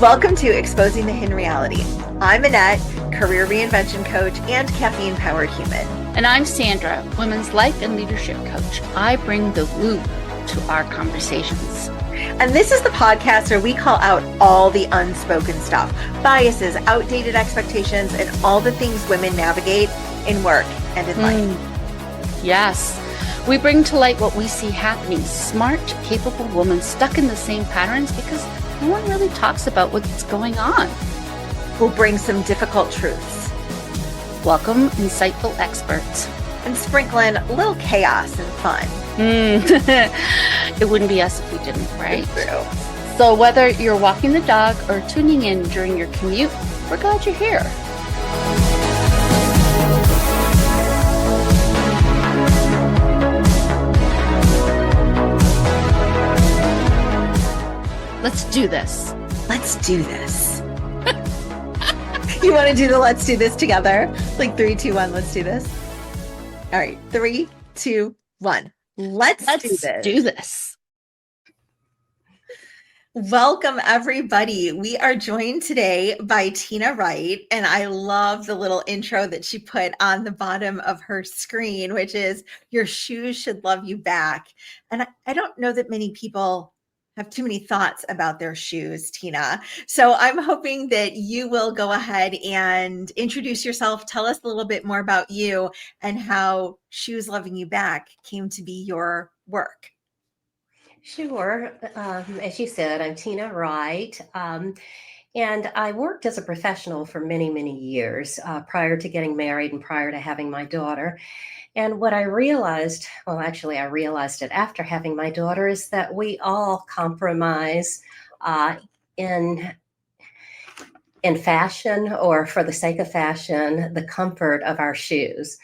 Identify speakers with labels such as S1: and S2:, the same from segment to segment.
S1: Welcome to Exposing the Hidden Reality. I'm Annette, career reinvention coach and caffeine-powered human.
S2: And I'm Sandra, women's life and leadership coach. I bring the woo to our conversations.
S1: And this is the podcast where we call out all the unspoken stuff, biases, outdated expectations, and all the things women navigate in work and in life.
S2: Yes. We bring to light what we see happening. Smart, capable women stuck in the same patterns because no one really talks about what's going on.
S1: We'll bring some difficult truths.
S2: Welcome, insightful experts.
S1: And sprinkle in a little chaos and fun.
S2: It wouldn't be us if we didn't, right? So whether you're walking the dog or tuning in during your commute, we're glad you're here. Let's do this.
S1: Let's do this. You want to do the let's do this together? Like 3, 2, 1, let's do this. All right, 3, 2, 1. Let's do this. Welcome, everybody. We are joined today by Tina Wright, and I love the little intro that she put on the bottom of her screen, which is "Your shoes should love you back." And I don't know that many people have too many thoughts about their shoes, Tina. So I'm hoping that you will go ahead and introduce yourself. Tell us a little bit more about you and how Shoes Loving You Back came to be your work.
S3: Sure. As you said, I'm Tina Wright. And I worked as a professional for many, many years prior to getting married and prior to having my daughter. And what I realized, well, actually, I realized it after having my daughter, is that we all compromise in fashion, or for the sake of fashion, the comfort of our shoes.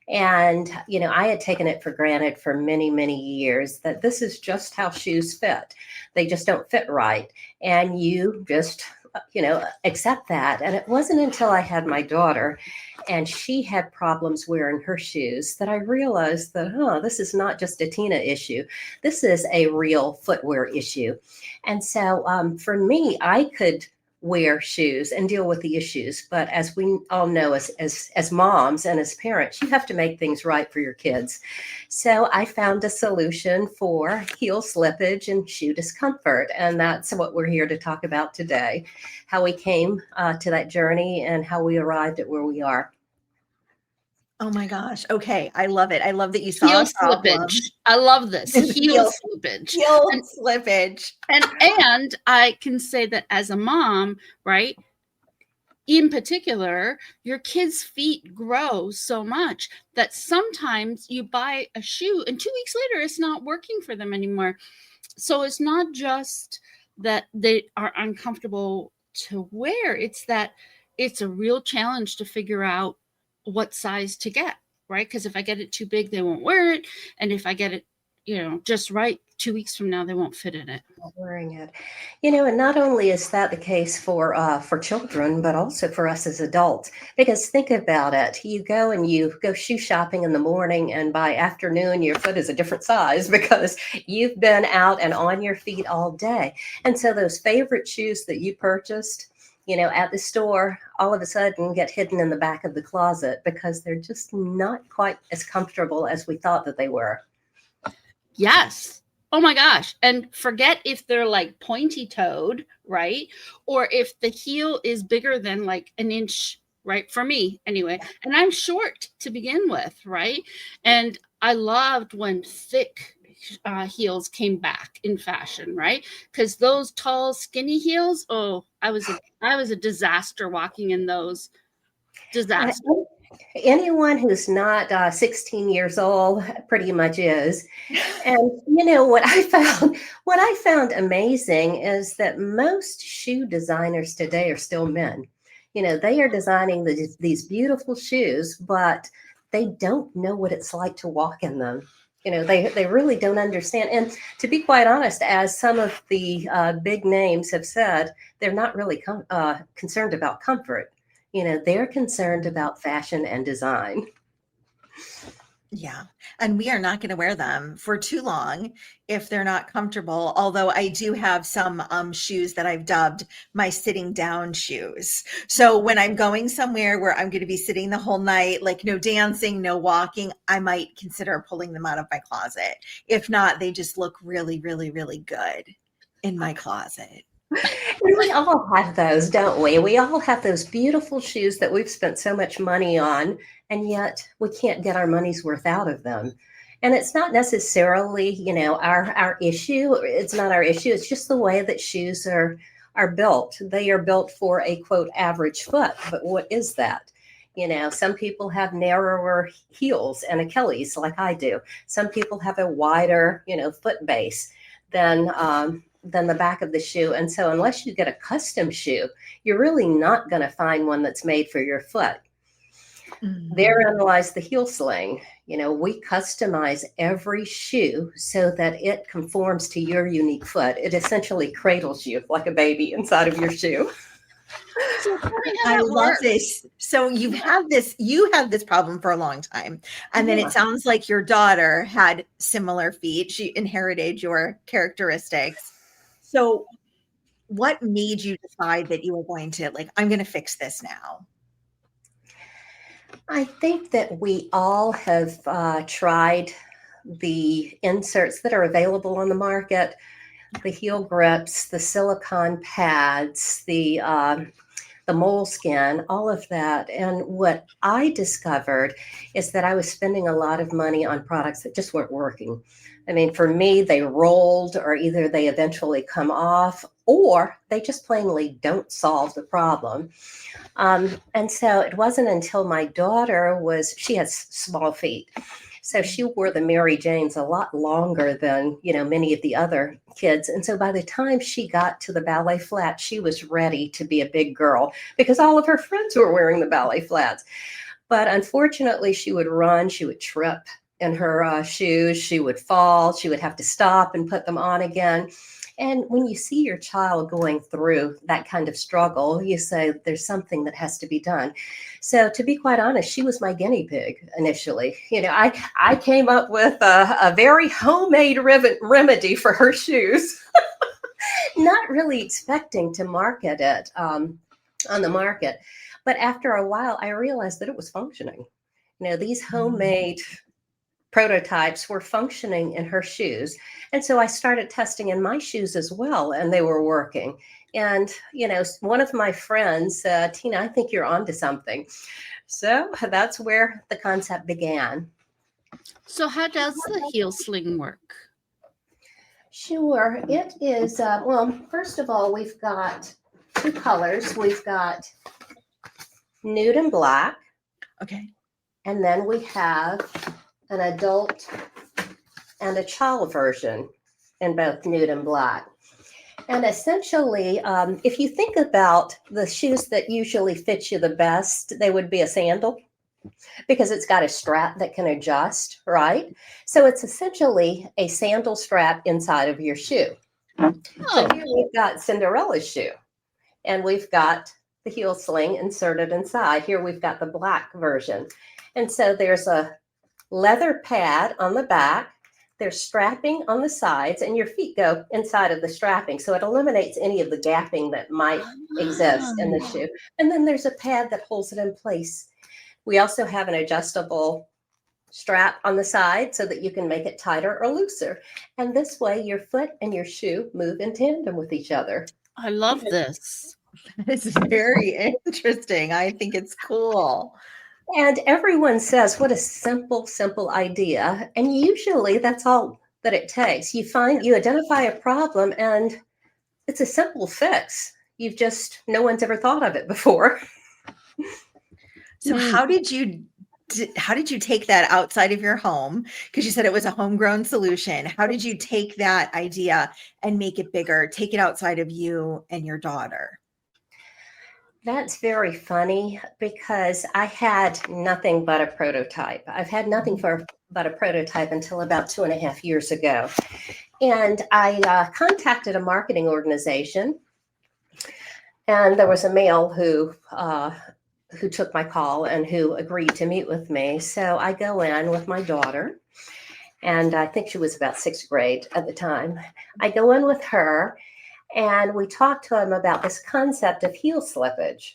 S3: And, I had taken it for granted for many, many years that this is just how shoes fit. They just don't fit right. And you just, accept that. And it wasn't until I had my daughter and she had problems wearing her shoes that I realized that, this is not just a Tina issue. This is a real footwear issue. And so for me, I could wear shoes and deal with the issues. But as we all know, as moms and as parents, you have to make things right for your kids. So I found a solution for heel slippage and shoe discomfort. And that's what we're here to talk about today, how we came to that journey and how we arrived at where we are.
S1: Oh my gosh. Okay. I love it. I love that you saw
S2: heel slippage. I love this. Heel slippage.
S1: Heel slippage.
S2: And I can say that as a mom, right? In particular, your kids' feet grow so much that sometimes you buy a shoe and 2 weeks later it's not working for them anymore. So it's not just that they are uncomfortable to wear. It's that it's a real challenge to figure out what size to get, right? Because if I get it too big, they won't wear it. And if I get it, just right, 2 weeks from now, they won't fit in it.
S3: Not wearing it. And not only is that the case for children, but also for us as adults. Because think about it. You go shoe shopping in the morning, and by afternoon, your foot is a different size because you've been out and on your feet all day. And so those favorite shoes that you purchased, at the store, all of a sudden get hidden in the back of the closet because they're just not quite as comfortable as we thought that they were.
S2: Yes. Oh my gosh. And forget if they're like pointy toed, right? Or if the heel is bigger than like an inch, right? For me anyway. And I'm short to begin with, right? And I loved when thick heels came back in fashion, right? Because those tall, skinny heels, I was a disaster walking in those. Disaster.
S3: Anyone who's not 16 years old pretty much is. And what I found amazing is that most shoe designers today are still men. They are designing these beautiful shoes, but they don't know what it's like to walk in them. They really don't understand. And to be quite honest, as some of the big names have said, they're not really concerned about comfort. They're concerned about fashion and design.
S1: Yeah. And we are not going to wear them for too long if they're not comfortable. Although I do have some shoes that I've dubbed my sitting down shoes. So when I'm going somewhere where I'm going to be sitting the whole night, like no dancing, no walking, I might consider pulling them out of my closet. If not, they just look really, really, really good in my closet.
S3: And we all have those, don't we? We all have those beautiful shoes that we've spent so much money on, and yet we can't get our money's worth out of them. And it's not necessarily, our issue. It's not our issue. It's just the way that shoes are built. They are built for a quote average foot. But what is that? Some people have narrower heels and Achilles, like I do. Some people have a wider, foot base than the back of the shoe. And so unless you get a custom shoe, you're really not going to find one that's made for your foot.
S1: Mhm.
S3: Therein lies the heel sling. We customize every shoe so that it conforms to your unique foot. It essentially cradles you like a baby inside of your shoe.
S2: So tell me how
S1: I
S2: that
S1: love
S2: works.
S1: this. So you had this problem for a long time. And then
S3: Yeah.
S1: it sounds like your daughter had similar feet. She inherited your characteristics. So what made you decide that you were going to like, I'm going to fix this now?
S3: I think that we all have tried the inserts that are available on the market, the heel grips, the silicone pads, the moleskin, all of that. And what I discovered is that I was spending a lot of money on products that just weren't working. I mean, for me, they rolled, or either they eventually come off, or they just plainly don't solve the problem. And so it wasn't until my daughter she has small feet. So she wore the Mary Janes a lot longer than, many of the other kids. And so by the time she got to the ballet flat, she was ready to be a big girl because all of her friends were wearing the ballet flats. But unfortunately, she would run, she would trip in her shoes, she would fall, she would have to stop and put them on again. And when you see your child going through that kind of struggle, you say there's something that has to be done. So to be quite honest, she was my guinea pig initially. I came up with a very homemade remedy for her shoes, not really expecting to market it on the market. But after a while, I realized that it was functioning. These homemade prototypes were functioning in her shoes. And so I started testing in my shoes as well, and they were working. And, one of my friends, Tina, I think you're onto something. So that's where the concept began.
S2: So how does the heel sling work?
S3: Sure. It is, well, first of all, we've got two colors. We've got nude and black,
S1: Okay.
S3: and then we have an adult and a child version in both nude and black. And essentially, if you think about the shoes that usually fit you the best, they would be a sandal because it's got a strap that can adjust, right? So it's essentially a sandal strap inside of your shoe.
S2: Oh,
S3: But here we've got Cinderella's shoe, and we've got the heel sling inserted inside. Here we've got the black version. And so there's a leather pad on the back. There's strapping on the sides, and your feet go inside of the strapping. So it eliminates any of the gapping that might exist in the shoe. And then there's a pad that holds it in place. We also have an adjustable strap on the side so that you can make it tighter or looser. And this way, your foot and your shoe move in tandem with each other.
S2: I love this.
S1: This is very interesting. I think it's cool.
S3: And everyone says, what a simple, simple idea. And usually that's all that it takes. You identify a problem, and it's a simple fix. No one's ever thought of it before.
S1: So how did you take that outside of your home? Because you said it was a homegrown solution. How did you take that idea and make it bigger, take it outside of you and your daughter?
S3: That's very funny because I had nothing but a prototype. I've had nothing but a prototype until about 2.5 years ago. And I contacted a marketing organization, and there was a male who who took my call and who agreed to meet with me. So I go in with my daughter, and I think she was about sixth grade at the time. I go in with her, and we talk to him about this concept of heel slippage.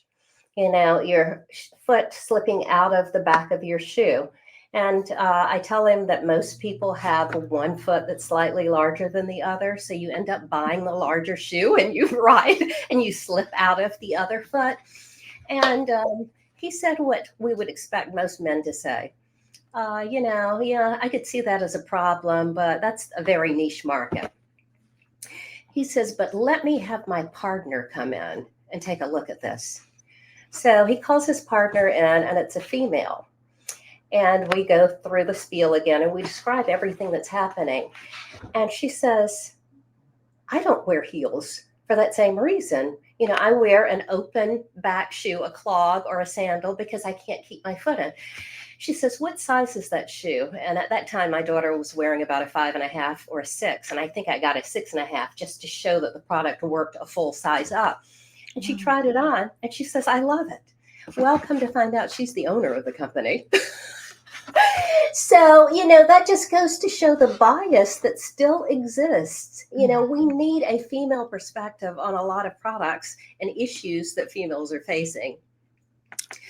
S3: Your foot slipping out of the back of your shoe. And I tell him that most people have one foot that's slightly larger than the other. So you end up buying the larger shoe and you ride and you slip out of the other foot. And he said what we would expect most men to say. Yeah, I could see that as a problem, but that's a very niche market. He says, but let me have my partner come in and take a look at this. So he calls his partner in, and it's a female. And we go through the spiel again, and we describe everything that's happening. And she says, I don't wear heels for that same reason. I wear an open back shoe, a clog or a sandal, because I can't keep my foot in. She says, what size is that shoe? And at that time, my daughter was wearing about a 5.5 or a 6. And I think I got a 6.5 just to show that the product worked a full size up. And she tried it on and she says, I love it. Well, come to find out, she's the owner of the company. So, that just goes to show the bias that still exists. We need a female perspective on a lot of products and issues that females are facing.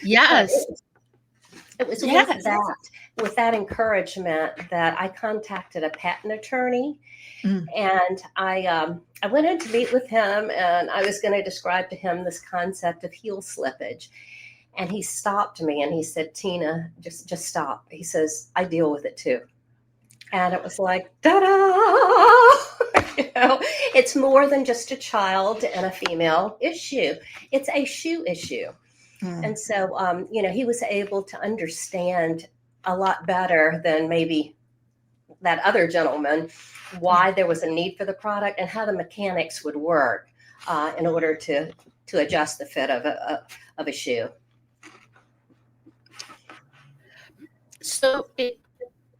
S2: Yes.
S3: It was
S2: Yes.
S3: with that encouragement that I contacted a patent attorney. And I went in to meet with him, and I was going to describe to him this concept of heel slippage. And he stopped me and he said, Tina, just stop. He says, I deal with it too. And it was like, ta-da! It's more than just a child and a female issue. It's a shoe issue. And so, he was able to understand a lot better than maybe that other gentleman why there was a need for the product and how the mechanics would work in order to adjust the fit of a shoe.
S2: So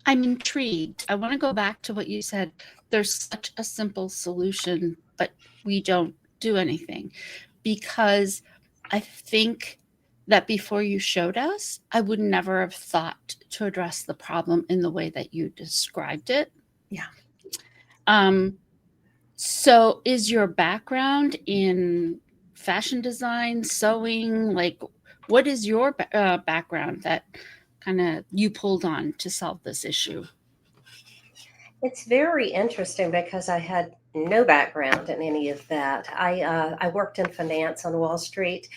S2: I'm intrigued. I want to go back to what you said. There's such a simple solution, but we don't do anything, because I think that before you showed us, I would never have thought to address the problem in the way that you described it.
S1: Yeah.
S2: So is your background in fashion design, sewing? Like, what is your background that kind of you pulled on to solve this issue?
S3: It's very interesting because I had no background in any of that. I worked in finance on Wall Street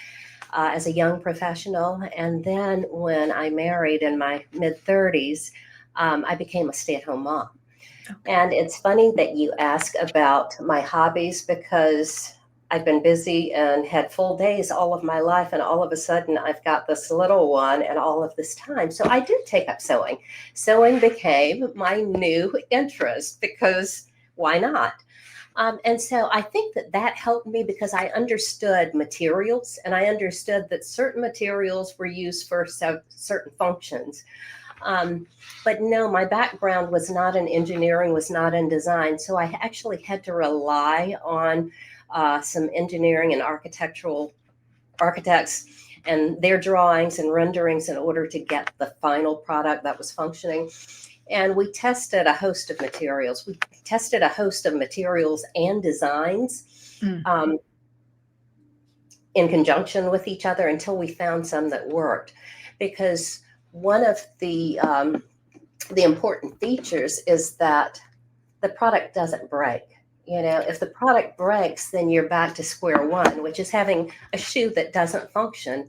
S3: as a young professional. And then when I married in my mid-30s, I became a stay-at-home mom. Okay. And it's funny that you ask about my hobbies, because I've been busy and had full days all of my life. And all of a sudden, I've got this little one and all of this time. So I did take up sewing. Sewing became my new interest, because why not? And so I think that helped me, because I understood materials, and I understood that certain materials were used for certain functions. But no, my background was not in engineering, was not in design. So I actually had to rely on some engineering and architects and their drawings and renderings in order to get the final product that was functioning. And we tested a host of materials. We tested a host of materials and designs in conjunction with each other until we found some that worked. Because one of the important features is that the product doesn't break. If the product breaks, then you're back to square one, which is having a shoe that doesn't function.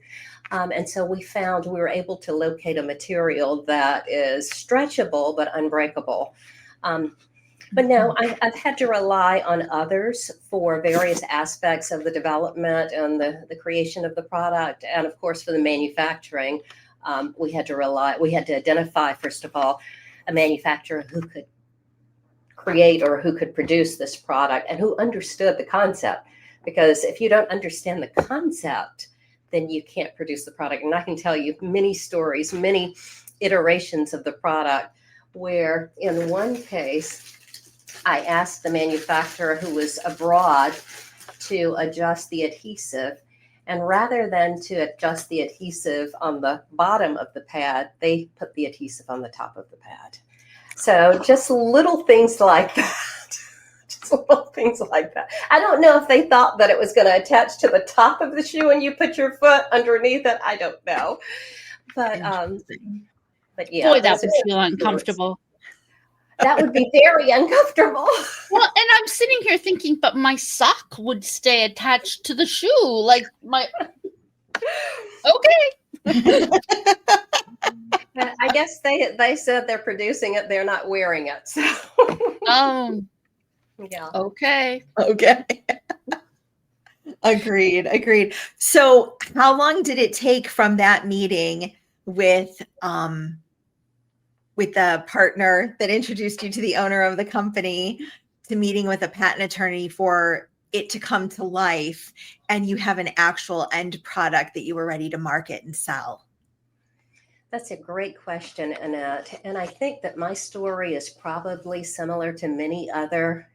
S3: And so we found we were able to locate a material that is stretchable but unbreakable. But no, I've had to rely on others for various aspects of the development and the creation of the product. And of course, for the manufacturing, we had to identify, first of all, a manufacturer who could create or who could produce this product and who understood the concept. Because if you don't understand the concept, then you can't produce the product. And I can tell you many stories, many iterations of the product, where in one case, I asked the manufacturer who was abroad to adjust the adhesive. And rather than to adjust the adhesive on the bottom of the pad, they put the adhesive on the top of the pad. So just little things like that. Just little things like that. I don't know if they thought that it was going to attach to the top of the shoe and you put your foot underneath it. I don't know. But yeah.
S2: Boy, that would feel uncomfortable.
S3: That would be very uncomfortable.
S2: Well, and I'm sitting here thinking, but my sock would stay attached to the shoe. Like my, okay.
S3: I guess they said they're producing it, they're not wearing it. So. Yeah.
S2: Okay.
S1: Agreed. So how long did it take from that meeting with the partner that introduced you to the owner of the company to meeting with a patent attorney for it to come to life and you have an actual end product that you were ready to market and sell?
S3: That's a great question, Annette. And I think that my story is probably similar to many other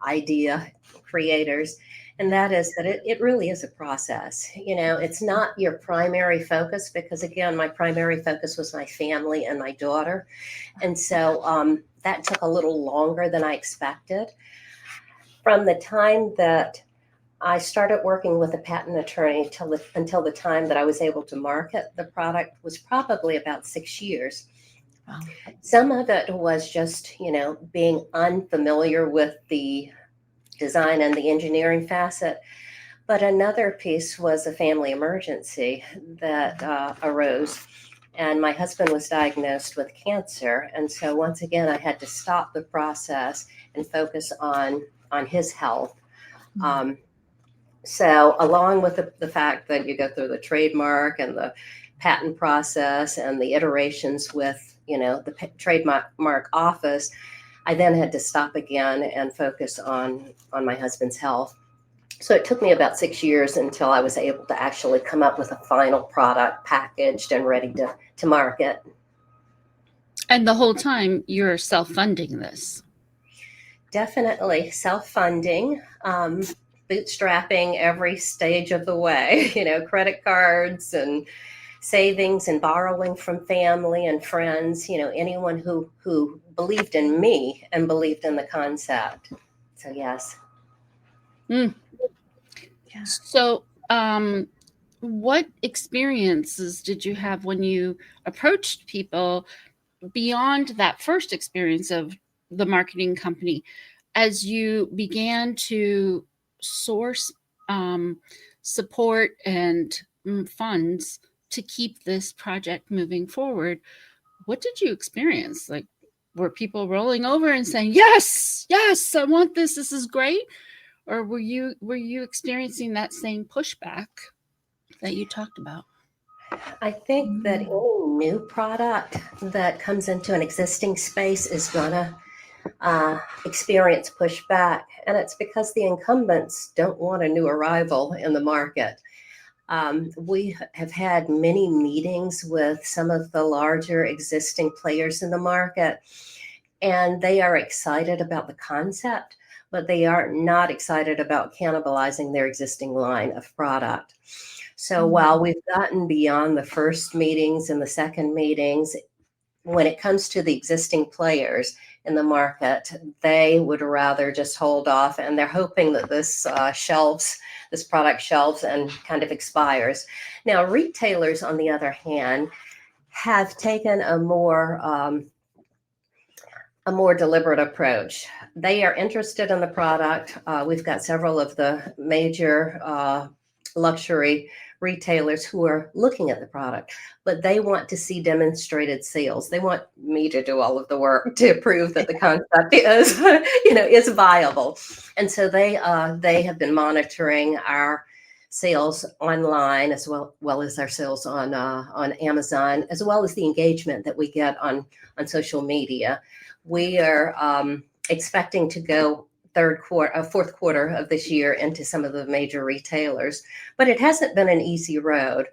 S3: idea creators. And that is that it really is a process. You know, it's not your primary focus because, again, my primary focus was my family and my daughter. And so that took a little longer than I expected. From the time that I started working with a patent attorney until the time that I was able to market the product was probably about 6 years. Wow. Some of it was just, you know, being unfamiliar with the design and the engineering facet. But another piece was a family emergency that arose. And my husband was diagnosed with cancer. And so once again, I had to stop the process and focus on his health. Mm-hmm. So along with the fact that you go through the trademark and the patent process and the iterations with, you know, the trademark office, I then had to stop again and focus on my husband's health. So it took me about 6 years until I was able to actually come up with a final product packaged and ready to market.
S2: And the whole time you're self-funding this?
S3: Definitely self-funding. Bootstrapping every stage of the way, you know, credit cards and savings and borrowing from family and friends, you know, anyone who believed in me and believed in the concept. So, yes.
S2: Mm. Yeah. So, what experiences did you have when you approached people beyond that first experience of the marketing company as you began to source support and funds to keep this project moving forward? What did you experience? Like, were people rolling over and saying, yes, I want this, this is great? Or were you experiencing that same pushback that you talked about?
S3: I think that any new product that comes into an existing space is gonna experience pushback, and it's because the incumbents don't want a new arrival in the market. We have had many meetings with some of the larger existing players in the market, and they are excited about the concept, but they are not excited about cannibalizing their existing line of product. So while we've gotten beyond the first meetings and the second meetings, when it comes to the existing players in the market, they would rather just hold off, and they're hoping that this product shelves and kind of expires. Now, retailers, on the other hand, have taken a more deliberate approach. They are interested in the product. We've got several of the major luxury retailers who are looking at the product, but they want to see demonstrated sales. They want me to do all of the work to prove that the concept is viable. And so they have been monitoring our sales online as well as our sales on Amazon, as well as the engagement that we get on social media. We are expecting to go fourth quarter of this year into some of the major retailers, but it hasn't been an easy road.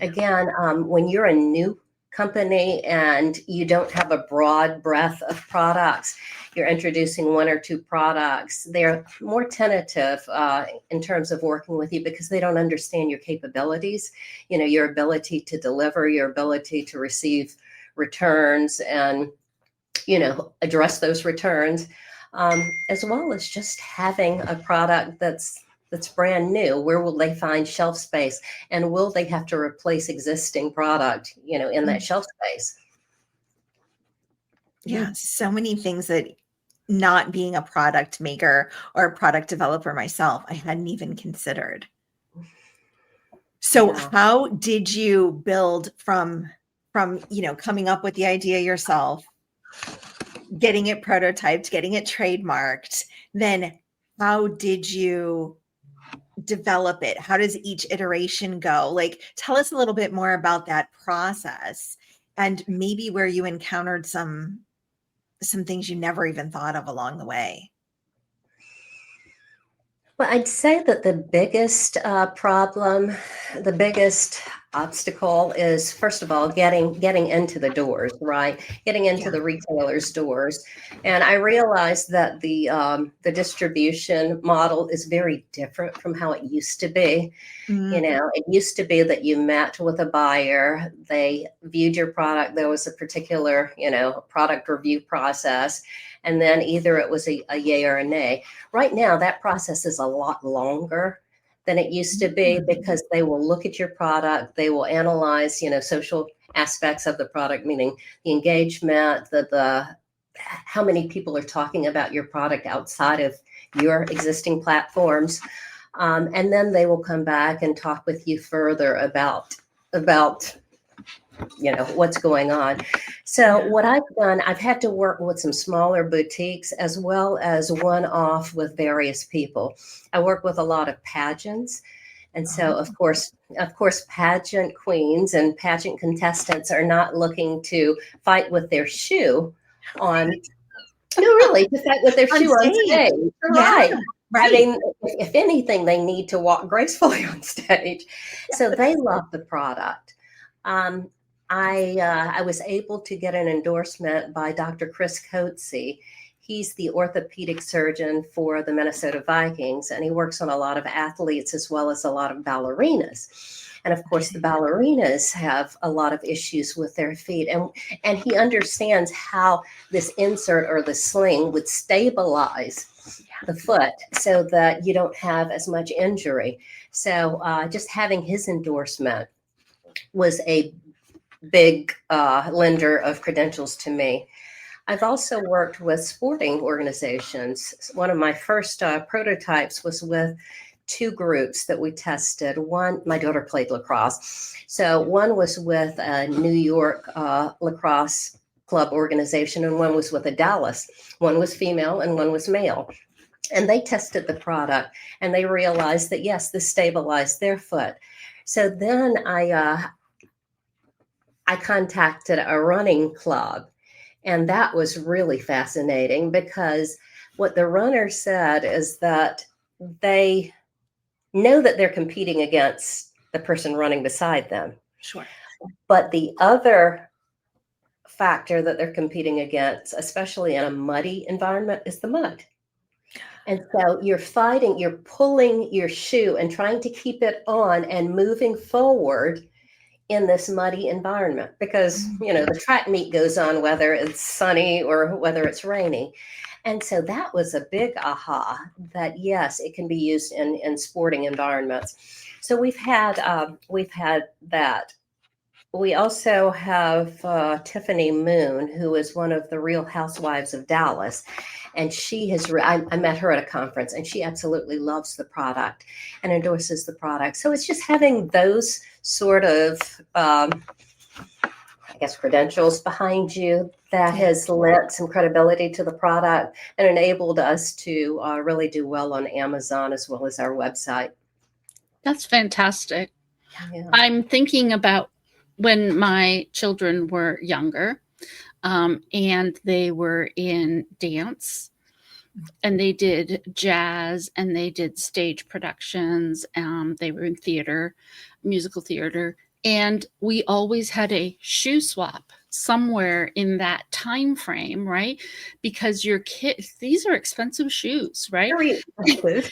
S3: Again, when you're a new company and you don't have a broad breadth of products, you're introducing one or two products, they're more tentative in terms of working with you because they don't understand your capabilities, your ability to deliver, your ability to receive returns and, address those returns, as well as just having a product that's brand new. Where will they find shelf space, and will they have to replace existing product, in that shelf space?
S1: Yeah, so many things that, not being a product maker or a product developer myself, I hadn't even considered. So how did you build from coming up with the idea yourself, getting it prototyped, getting it trademarked, then how did you develop it? How does each iteration go? Like, tell us a little bit more about that process and maybe where you encountered some things you never even thought of along the way.
S3: Well, I'd say that the biggest problem, the biggest obstacle is, first of all, getting into the doors, right? Getting into the retailers' doors. And I realized that the distribution model is very different from how it used to be. It used to be that you met with a buyer, they viewed your product, there was a particular, product review process, and then either it was a yay or a nay. Right now, that process is a lot longer than it used to be because they will look at your product, they will analyze, social aspects of the product, meaning the engagement, the how many people are talking about your product outside of your existing platforms. And then they will come back and talk with you further about what's going on. So what I've done, I've had to work with some smaller boutiques as well as one-off with various people. I work with a lot of pageants. And so, of course, pageant queens and pageant contestants are not looking to fight with their shoe on, no, really, to fight with their shoe on stage. Right. I mean, if anything, they need to walk gracefully on stage. So they love the product. I was able to get an endorsement by Dr. Chris Coetzee. He's the orthopedic surgeon for the Minnesota Vikings, and he works on a lot of athletes as well as a lot of ballerinas. And of course, the ballerinas have a lot of issues with their feet. And he understands how this insert or the sling would stabilize the foot so that you don't have as much injury. So just having his endorsement was a big lender of credentials to me. I've also worked with sporting organizations. One of my first prototypes was with two groups that we tested. One, my daughter played lacrosse. So one was with a New York lacrosse club organization, and one was with a Dallas. One was female and one was male. And they tested the product and they realized that, yes, this stabilized their foot. So then I contacted a running club, and that was really fascinating because what the runner said is that they know that they're competing against the person running beside them.
S1: Sure.
S3: But the other factor that they're competing against, especially in a muddy environment, is the mud. And so you're pulling your shoe and trying to keep it on and moving forward in this muddy environment because, the track meet goes on whether it's sunny or whether it's rainy. And so that was a big aha that, yes, it can be used in sporting environments. So we've had that. We also have Tiffany Moon, who is one of the Real Housewives of Dallas. And she has, I met her at a conference, and she absolutely loves the product and endorses the product. So it's just having those sort of, credentials behind you that has lent some credibility to the product and enabled us to really do well on Amazon as well as our website.
S2: That's fantastic.
S3: Yeah.
S2: I'm thinking about when my children were younger, and they were in dance, and they did jazz, and they did stage productions. They were in theater, musical theater, And we always had a shoe swap somewhere in that time frame, right? Because your kids, these are expensive shoes, right?
S3: Very expensive.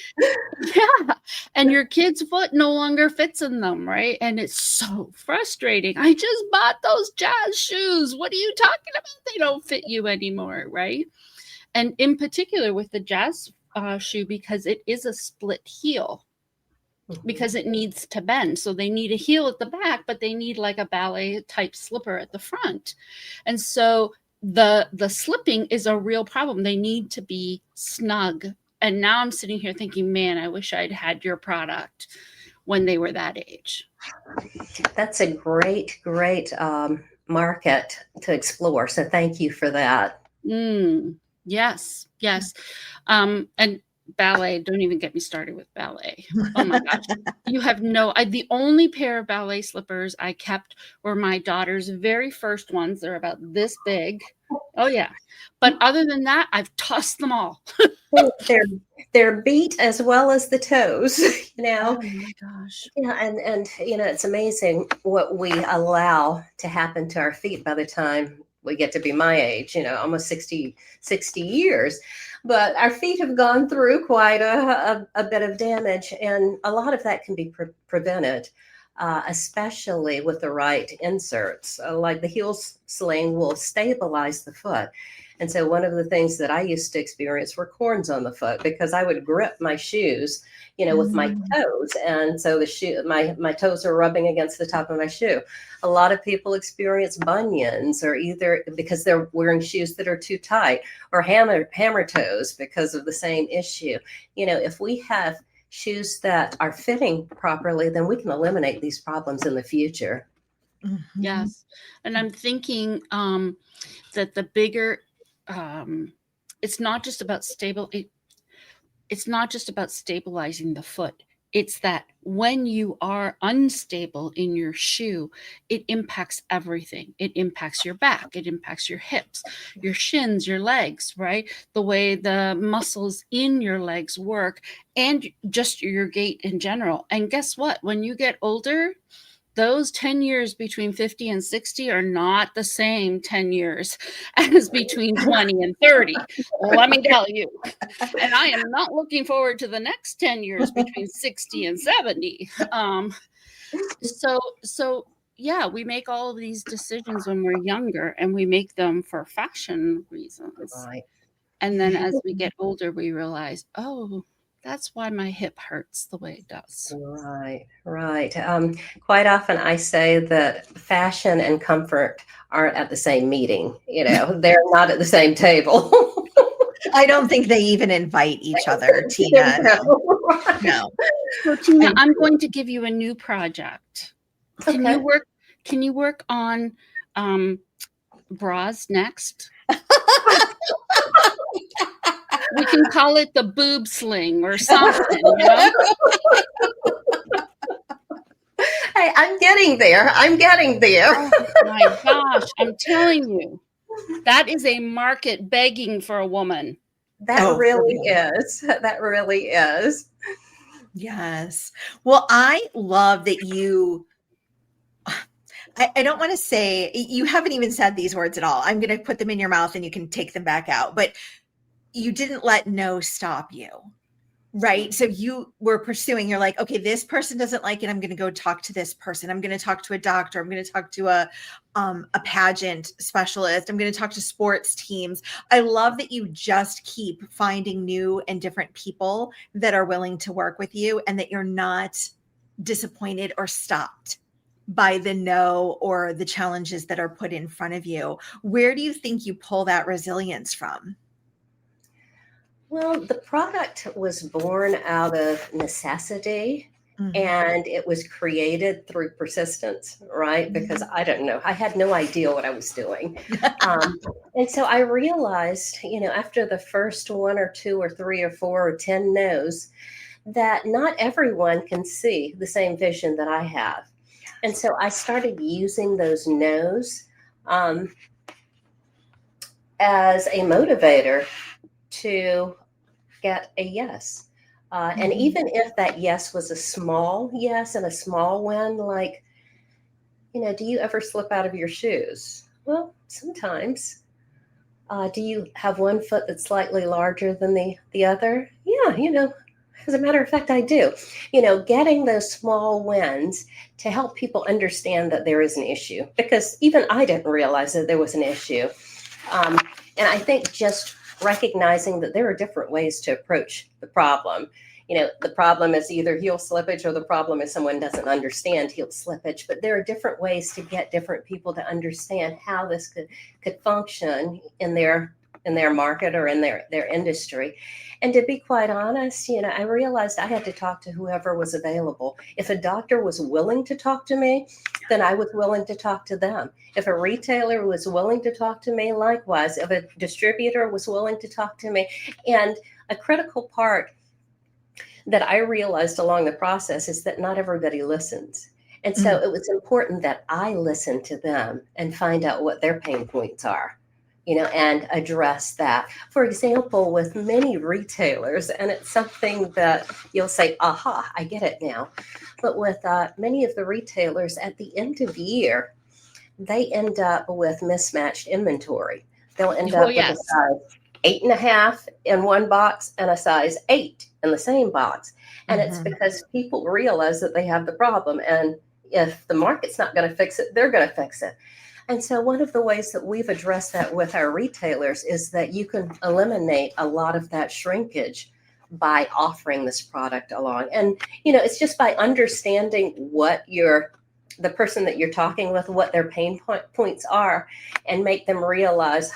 S2: Yeah. And your kid's foot no longer fits in them, right? And it's so frustrating. I just bought those jazz shoes. What are you talking about? They don't fit you anymore, right? And in particular with the jazz shoe, because it is a split heel, because it needs to bend. So they need a heel at the back, but they need like a ballet type slipper at the front. And so the slipping is a real problem. They need to be snug. And now I'm sitting here thinking, man, I wish I'd had your product when they were that age.
S3: That's a great market to explore. So thank you for that.
S2: Yes. And ballet, don't even get me started with ballet. Oh my gosh. You have the only pair of ballet slippers I kept were my daughter's very first ones. They're about this big. Oh yeah. But other than that, I've tossed them all.
S3: They're beat as well as the toes, you know.
S2: Oh my gosh.
S3: Yeah, and you know, it's amazing what we allow to happen to our feet by the time we get to be my age, you know, almost 60 years. But our feet have gone through quite a bit of damage, and a lot of that can be prevented, especially with the right inserts. Like the Heel Sling will stabilize the foot. And so one of the things that I used to experience were corns on the foot, because I would grip my shoes, you know, with my toes. And so the shoe, my toes are rubbing against the top of my shoe. A lot of people experience bunions, or either because they're wearing shoes that are too tight, or hammer toes because of the same issue. You know, if we have shoes that are fitting properly, then we can eliminate these problems in the future.
S2: Yes. And I'm thinking that the bigger, it's not just about it's not just about stabilizing the foot. It's that when you are unstable in your shoe, it impacts everything. It impacts your back. It impacts your hips, your shins, your legs, right? The way the muscles in your legs work, and just your gait in general. And guess what? When you get older, those 10 years between 50 and 60 are not the same 10 years as between 20 and 30. Let me tell you. And I am not looking forward to the next 10 years between 60 and 70. So yeah, we make all of these decisions when we're younger, and we make them for fashion reasons.
S3: Right.
S2: And then as we get older, we realize, oh, that's why my hip hurts the way it does.
S3: Right. Quite often I say that fashion and comfort aren't at the same meeting. You know, they're not at the same table.
S1: I don't think they even invite each other, Tina. No.
S2: So Tina, I'm going to give you a new project. Can you work on bras next? We can call it the boob sling or something, you know?
S3: Hey, I'm getting there.
S2: Oh my gosh, I'm telling you, that is a market begging for a woman.
S3: That really is. That really is.
S1: Yes. Well, I love that you, I don't want to say, you haven't even said these words at all. I'm going to put them in your mouth and you can take them back out, but you didn't let no stop you, right? So you were pursuing, you're like, okay, this person doesn't like it. I'm going to go talk to this person. I'm going to talk to a doctor. I'm going to talk to a pageant specialist. I'm going to talk to sports teams. I love that you just keep finding new and different people that are willing to work with you, and that you're not disappointed or stopped by the no or the challenges that are put in front of you. Where do you think you pull that resilience from?
S3: Well, the product was born out of necessity, and it was created through persistence, right? Because I don't know, I had no idea what I was doing. And so I realized, you know, after the first one or two or three or four or 10 no's, that not everyone can see the same vision that I have. And so I started using those no's as a motivator to get a yes. And even if that yes was a small yes and a small win, like Do you ever slip out of your shoes? Well, sometimes. Do you have one foot that's slightly larger than the other? Yeah, as a matter of fact, I do. Getting those small wins to help people understand that there is an issue, because even I didn't realize that there was an issue. Um, and I think just recognizing that there are different ways to approach the problem. The problem is either heel slippage, or the problem is someone doesn't understand heel slippage. But there are different ways to get different people to understand how this could function in their market or in their industry. And to be quite honest, I realized I had to talk to whoever was available. If a doctor was willing to talk to me, then I was willing to talk to them. If a retailer was willing to talk to me, likewise. If a distributor was willing to talk to me. And a critical part that I realized along the process is that not everybody listens. And so it was important that I listen to them and find out what their pain points are, and address that. For example, with many retailers, and it's something that you'll say, aha, I get it now. But with many of the retailers, at the end of the year, they end up with mismatched inventory. They'll end up with a size 8.5 in one box and a size 8 in the same box. And it's because people realize that they have the problem. And if the market's not going to fix it, they're going to fix it. And so one of the ways that we've addressed that with our retailers is that you can eliminate a lot of that shrinkage by offering this product along. And, it's just by understanding what the person that you're talking with, what their pain points are, and make them realize,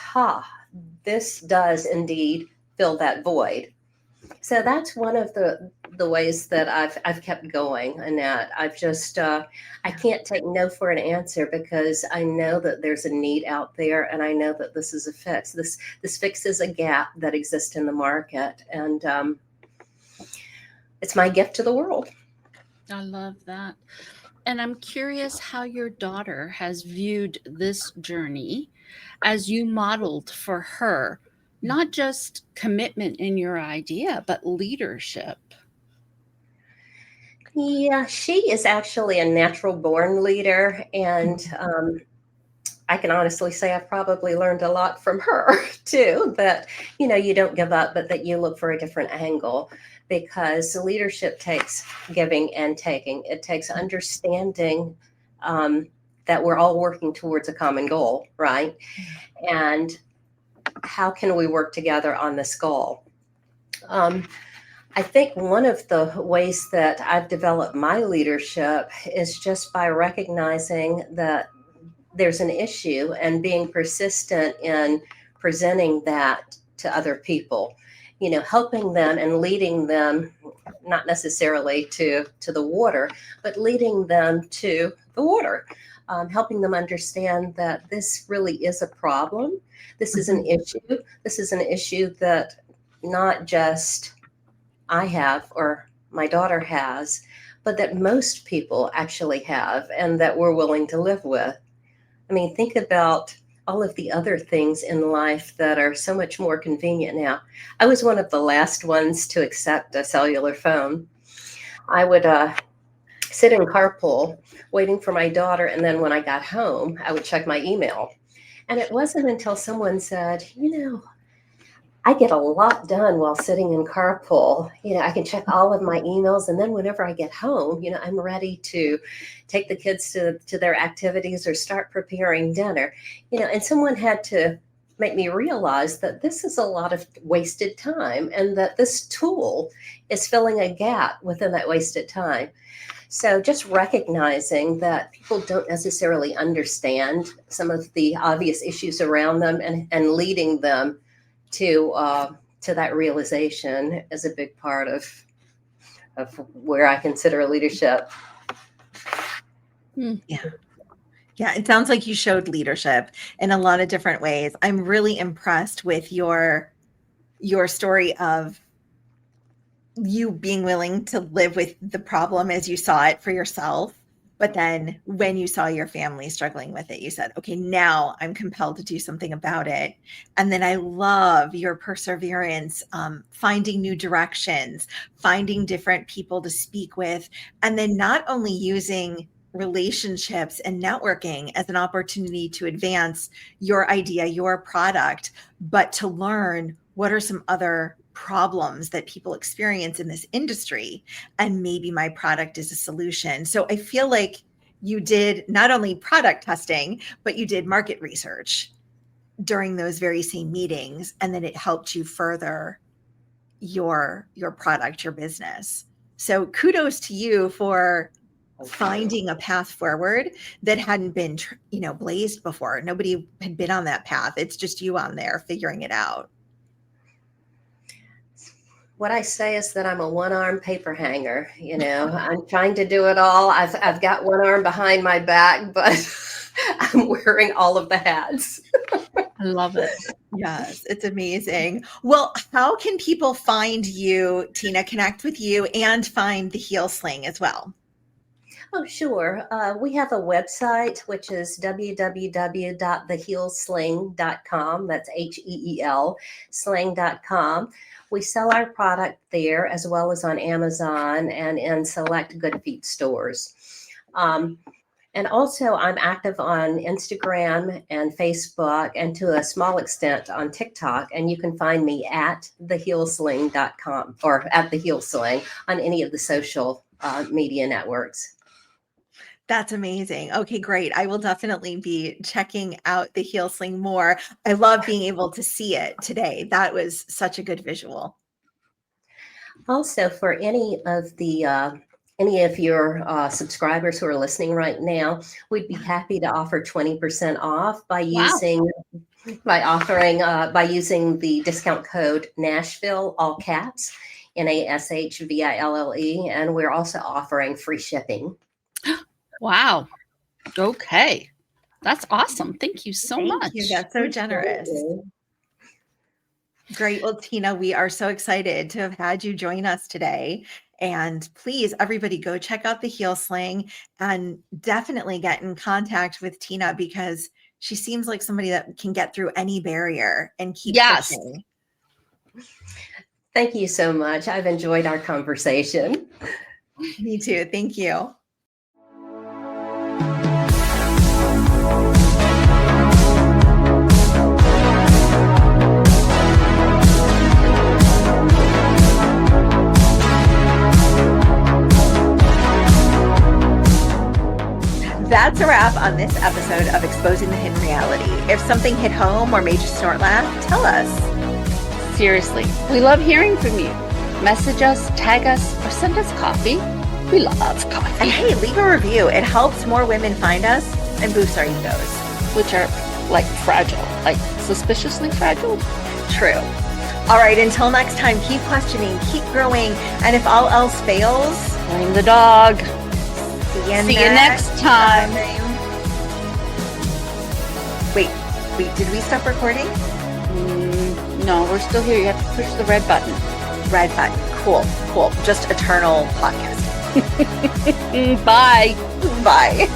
S3: this does indeed fill that void. So that's one of the ways that I've kept going, Annette. I've just I can't take no for an answer, because I know that there's a need out there, and I know that this is a fix. This fixes a gap that exists in the market, and it's my gift to the world.
S2: I love that. And I'm curious how your daughter has viewed this journey as you modeled for her, not just commitment in your idea, but leadership.
S3: Yeah, she is actually a natural born leader. And I can honestly say I've probably learned a lot from her too, that, you don't give up, but that you look for a different angle, because leadership takes giving and taking. It takes understanding that we're all working towards a common goal, right? And how can we work together on this goal? I think one of the ways that I've developed my leadership is just by recognizing that there's an issue and being persistent in presenting that to other people, helping them and leading them, not necessarily to the water, but leading them to the water, helping them understand that this really is a problem. This is an issue. This is an issue that not just I have or my daughter has, but that most people actually have, and that we're willing to live with. I mean, think about all of the other things in life that are so much more convenient now. I was one of the last ones to accept a cellular phone. I would sit in carpool waiting for my daughter, and then when I got home, I would check my email. And it wasn't until someone said, I get a lot done while sitting in carpool. I can check all of my emails, and then whenever I get home, I'm ready to take the kids to their activities or start preparing dinner. And someone had to make me realize that this is a lot of wasted time, and that this tool is filling a gap within that wasted time. So just recognizing that people don't necessarily understand some of the obvious issues around them, and leading them to that realization is a big part of where I consider leadership.
S1: Yeah, it sounds like you showed leadership in a lot of different ways. I'm really impressed with your story of you being willing to live with the problem as you saw it for yourself. But then when you saw your family struggling with it, you said, okay, now I'm compelled to do something about it. And then I love your perseverance, finding new directions, finding different people to speak with, and then not only using relationships and networking as an opportunity to advance your idea, your product, but to learn what are some other problems that people experience in this industry. And maybe my product is a solution. So I feel like you did not only product testing, but you did market research during those very same meetings. And then it helped you further your product, your business. So kudos to you for finding a path forward that hadn't been, blazed before. Nobody had been on that path. It's just you on there figuring it out.
S3: What I say is that I'm a one-arm paper hanger. I'm trying to do it all. I've got one arm behind my back, but I'm wearing all of the hats.
S2: I love it.
S1: Yes, it's amazing. Well, how can people find you, Tina, connect with you, and find the Heel Sling as well?
S3: Oh, sure. We have a website, which is www.theheelsling.com. That's HEEL, sling.com. We sell our product there as well as on Amazon and in select Good Feet stores. And also, I'm active on Instagram and Facebook, and to a small extent on TikTok. And you can find me at theheelsling.com or at the Heel Sling on any of the social media networks.
S1: That's amazing. Okay, great. I will definitely be checking out the Heel Sling more. I love being able to see it today. That was such a good visual.
S3: Also, for any of your subscribers who are listening right now, we'd be happy to offer 20% off by using the discount code Nashville, all caps, NASHVILLE, and we're also offering free shipping.
S2: Wow. Okay. That's awesome. Thank you so much.
S1: Thank you. That's so generous. Great. Well, Tina, we are so excited to have had you join us today. And please, everybody, go check out the Heel Sling and definitely get in contact with Tina, because she seems like somebody that can get through any barrier and keep pushing.
S3: Thank you so much. I've enjoyed our conversation.
S1: Me too. Thank you. That's a wrap on this episode of Exposing the Hidden Reality. If something hit home or made you snort laugh, tell us.
S2: Seriously, we love hearing from you. Message us, tag us, or send us coffee. We love coffee.
S1: And hey, leave a review. It helps more women find us and boosts our egos.
S2: Which are like fragile, like suspiciously fragile.
S1: True. All right, until next time, keep questioning, keep growing, and if all else fails,
S2: blame the dog.
S1: See you next time. Wait, did we stop recording?
S2: No, we're still here. You have to push the red button.
S1: Red button. Cool. Just eternal podcast.
S2: Bye.
S1: Bye.